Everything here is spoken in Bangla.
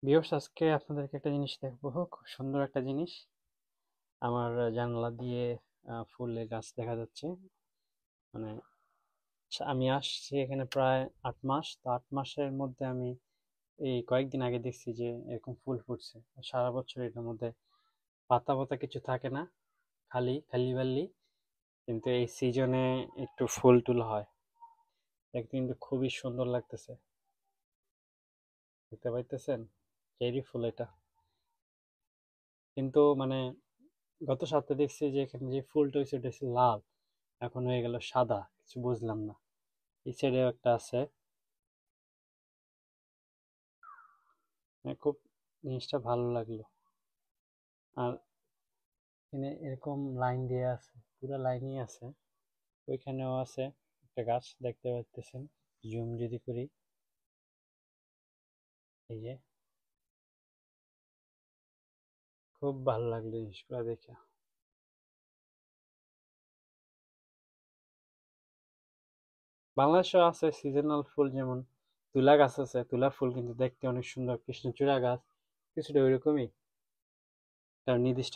ভিউয়ার্স, আজকে আপনাদেরকে একটা জিনিস দেখাবো, খুব সুন্দর একটা জিনিস। আমার জানালা দিয়ে ফুলের গাছ দেখা যাচ্ছে। মানে আমি আসছি এখানে প্রায় 8 মাস। তো 8 মাসের মধ্যে আমি এই কয়েকদিন আগে দেখছি যে এরকম ফুল ফুটছে। সারা বছর এটার মধ্যে পাতা পাতা কিছু থাকে না, খালি খালি বালি, কিন্তু এই সিজনে একটু ফুল টুল হয়। দেখতে কিন্তু খুবই সুন্দর লাগতেছে। দেখতে পাইতেছেন? চেরি ফুল এটা। কিন্তু মানে গত সপ্তাহে দেখছি যে এখানে যে ফুলটা হয়েছে ওটা হচ্ছে লাল, এখন হয়ে গেল সাদা, কিছু বুঝলাম না। এই সাইডেও একটা আছে। খুব জিনিসটা ভালো লাগলো। আর এখানে এরকম লাইন দিয়ে আছে, পুরো লাইনই আছে। ওইখানেও আছে একটা গাছ, দেখতে পাচ্ছেন। জুম যদি করি, এই যে, খুব ভালো লাগলো জিনিসগুলো দেখে। বাংলাদেশেও আছে সিজনাল ফুল, যেমন তুলা গাছ আছে। তুলা ফুল কিন্তু দেখতে অনেক সুন্দর, কৃষ্ণচূড়া গাছ কিছুটা ওইরকমই, তার নির্দিষ্ট